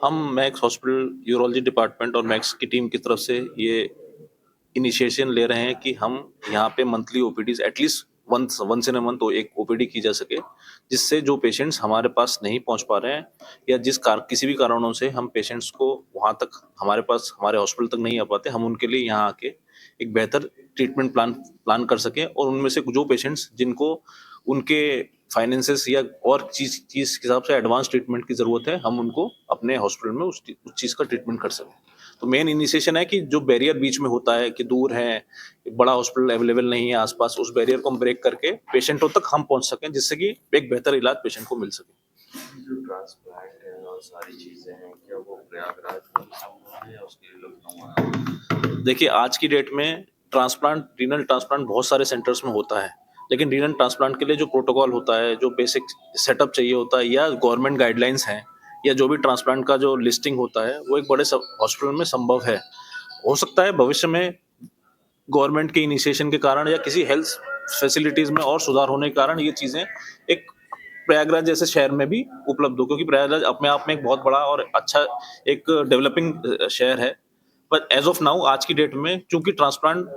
हम max hospital urology department और max की टीम की तरफ से ये इनिशिएशन ले रहे हैं कि हम यहाँ पे monthly OPDs at least once in a month एक ओपीडी की जा सके, जिससे जो पेशेंट्स हमारे पास नहीं पहुंच पा रहे हैं या किसी भी कारणों से हम पेशेंट्स को वहां तक हमारे पास हमारे हॉस्पिटल तक नहीं आ पाते, हम उनके लिए यहाँ आके एक बेहतर ट्रीटमेंट प्लान कर सकें और उनमें से जो पेशेंट्स जिनको उनके फाइनेंसेस या और चीज चीज के हिसाब से एडवांस ट्रीटमेंट की जरूरत है, हम उनको अपने हॉस्पिटल में उस चीज का ट्रीटमेंट कर सकें। तो मेन इनिशिएशन है कि जो बैरियर बीच में होता है कि दूर है, बड़ा हॉस्पिटल अवेलेबल नहीं है आसपास, उस बैरियर को हम ब्रेक करके पेशेंटों तक हम पहुंच सकें, जिससे कि एक बेहतर इलाज पेशेंट को मिल सके। जो ट्रांसप्लांट है और सारी चीजें हैं, क्या वो प्रयागराज में ही संभव है या उसके लिए लखनऊ आना? देखिए, आज की डेट में रीनल ट्रांसप्लांट बहुत सारे सेंटर्स में होता है, लेकिन रीनल ट्रांसप्लांट के लिए जो प्रोटोकॉल होता है, जो बेसिक सेटअप चाहिए होता है या गवर्नमेंट गाइडलाइंस हैं या जो भी ट्रांसप्लांट का जो लिस्टिंग होता है, वो एक बड़े हॉस्पिटल में संभव है। हो सकता है भविष्य में गवर्नमेंट के इनिशिएशन के कारण या किसी हेल्थ फैसिलिटीज में और सुधार होने के कारण ये चीजें एक प्रयागराज जैसे शहर में भी उपलब्ध हो, क्योंकि प्रयागराज अपने आप में एक बहुत बड़ा और अच्छा एक डेवलपिंग शहर है। पर एज ऑफ नाउ आज की डेट में चूंकि ट्रांसप्लांट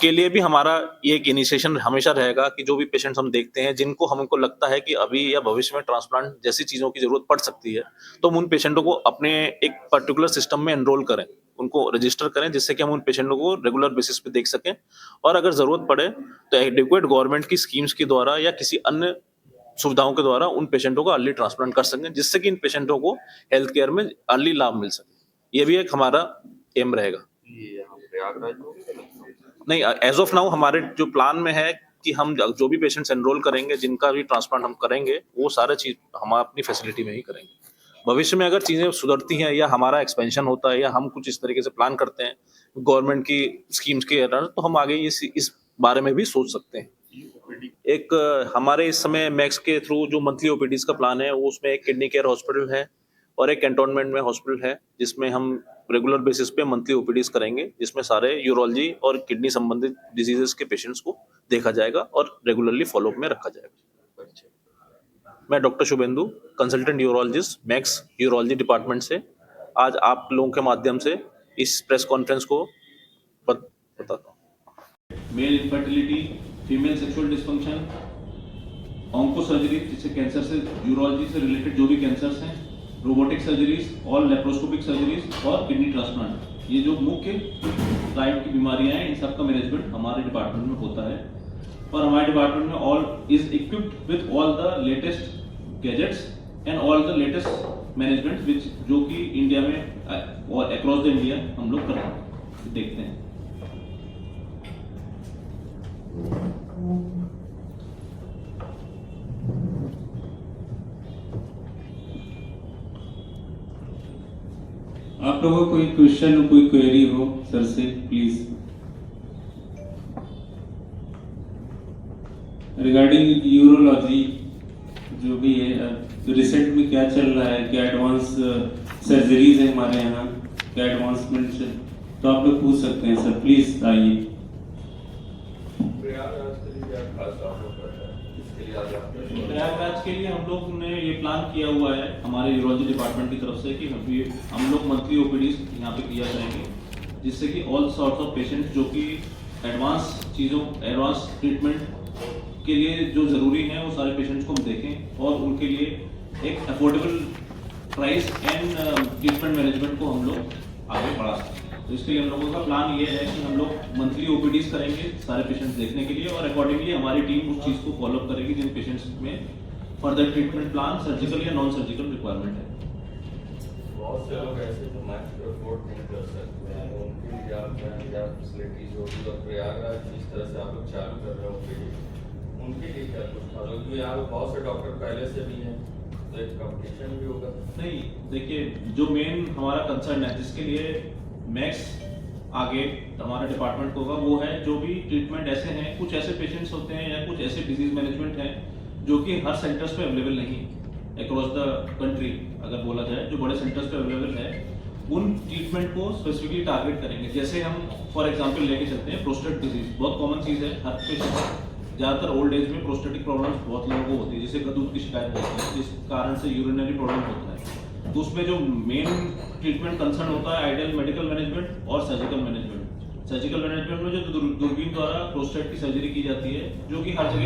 के लिए भी हमारा ये एक इनिशिएशन हमेशा रहेगा कि जो भी पेशेंट्स हम देखते हैं जिनको हमको लगता है कि अभी या भविष्य में ट्रांसप्लांट जैसी चीज़ों की ज़रूरत पड़ सकती है, तो हम उन पेशेंटों को अपने एक पर्टिकुलर सिस्टम में एनरोल करें, उनको रजिस्टर करें, जिससे कि हम उन पेशेंटों को रेगुलर बेसिस पे देख सकें और अगर ज़रूरत पड़े तो एडिक्वेट गवर्नमेंट की स्कीम्स के द्वारा या किसी अन्य सुविधाओं के द्वारा उन पेशेंटों को अर्ली ट्रांसप्लांट कर सकें, जिससे कि इन पेशेंटों को हेल्थ केयर में अर्ली लाभ मिल सके। ये भी एक हमारा एम रहेगा। ये यहाँ प्रयागराज में होगा? नहीं, एज ऑफ नाउ हमारे जो प्लान में है कि हम जो भी पेशेंट्स एनरोल करेंगे, जिनका भी ट्रांसप्लांट हम करेंगे, वो सारा चीज हम अपनी फैसिलिटी में ही करेंगे। भविष्य में अगर चीजें सुधरती हैं या हमारा एक्सपेंशन होता है या हम कुछ इस तरीके से प्लान करते हैं गवर्नमेंट की स्कीम्स के अंदर, तो हम आगे इस बारे में भी सोच सकते हैं। एक हमारे इस समय मैक्स के थ्रू जो मंथली ओपीडीज का प्लान है, वो उसमें एक किडनी केयर हॉस्पिटल है और एक कैंटोनमेंट में हॉस्पिटल है, जिसमें हम रेगुलर बेसिस पे मंथली ओपीडीज करेंगे, जिसमें सारे यूरोलॉजी और किडनी संबंधित डिजीजेस के पेशेंट्स को देखा जाएगा और रेगुलरली फॉलोअप में रखा जाएगा। मैं doctor Shubhendu, consultant urologist, Max urology department से आज आप लोगों के माध्यम से इस प्रेस कॉन्फ्रेंस को बताता हूँ। Male infertility, female sexual dysfunction, onco surgery जिससे कैंसर से यूरोलॉजी से रिलेटेड जो भी कैंसर्स हैं, robotic surgeries, all laparoscopic surgeries और किडनी ट्रांसप्लांट, ये जो मुख्य टाइप की बीमारियां हैं, इन सब का मैनेजमेंट हमारे डिपार्टमेंट में होता है। और हमारे डिपार्टमेंट में all is equipped with all the latest gadgets and all the latest management विच जो कि इंडिया में और अक्रॉस द इंडिया हम लोग कर रहे हैं, देखते हैं। आप लोगों को कोई क्वेश्चन, कोई क्वेरी हो सर से, प्लीज। रिगार्डिंग यूरोलॉजी जो भी है, रिसेंट में क्या चल रहा है, क्या एडवांस सर्जरीज है हमारे यहाँ, क्या एडवांसमेंट्स है, तो आप लोग पूछ सकते हैं सर, प्लीज आइए। प्रयागराज के लिए हम लोग ने ये प्लान किया हुआ है हमारे यूरोलॉजी डिपार्टमेंट की तरफ से कि हम लोग मंथली ओपीडीज यहाँ पे किया करेंगे, जिससे कि ऑल सॉर्ट्स ऑफ पेशेंट्स जो कि एडवांस ट्रीटमेंट के लिए जो ज़रूरी है, वो सारे पेशेंट्स को हम देखें और उनके लिए एक affordable price and treatment management को हम लोग आगे बढ़ा सकें। तो इसके लिए हम लोगों का प्लान ये है कि हम लोग मंथली ओपीडीज करेंगे सारे पेशेंट्स देखने के लिए और अकॉर्डिंगली हमारी टीम उस चीज़ को फॉलोअप करेगी जिन पेशेंट्स में फर्दर ट्रीटमेंट प्लान सर्जिकल या नॉन सर्जिकल रिक्वायरमेंट है। बहुत से लोग ऐसे जो मैक्स को अफोर्ड नहीं कर सकते हैं, उनके लिए क्या फैसिलिटीज होगी और प्रयागराज जिस तरह से आप लोग चालू कर रहे होंगे उनके लिए क्या कुछ था? क्योंकि यहाँ पे बहुत से डॉक्टर पहले से भी हैं, तो एक कंपटीशन भी होगा। नहीं, देखिए, जो मेन हमारा कंसर्न है जिसके लिए मैक्स आगे हमारा डिपार्टमेंट होगा, वो है जो भी ट्रीटमेंट ऐसे हैं, कुछ ऐसे पेशेंट्स होते हैं या कुछ ऐसे डिजीज मैनेजमेंट हैं जो कि हर सेंटर्स पे अवेलेबल नहीं अक्रॉस द कंट्री, अगर बोला जाए जो बड़े सेंटर्स पे अवेलेबल है, उन ट्रीटमेंट को स्पेसिफिकली टारगेट करेंगे। जैसे हम फॉर एग्जांपल लेके चलते हैं प्रोस्टेट डिजीज, बहुत कॉमन चीज़ है, हर पेशेंट ज़्यादातर ओल्ड एज में प्रोस्टेटिक प्रॉब्लम्स बहुत लोगों को होती है, जिससे गदूद की शिकायत होती है, जिस कारण से यूरिनरी प्रॉब्लम होता है। तो उसमें जो मेन ट्रीटमेंट कंसर्न होता है आइडियल मेडिकल मैनेजमेंट और सर्जिकल मैनेजमेंट। सर्जिकल मैनेजमेंट में जो दूरबीन द्वारा प्रोस्टेट की सर्जरी की जाती है, जो कि हर जगह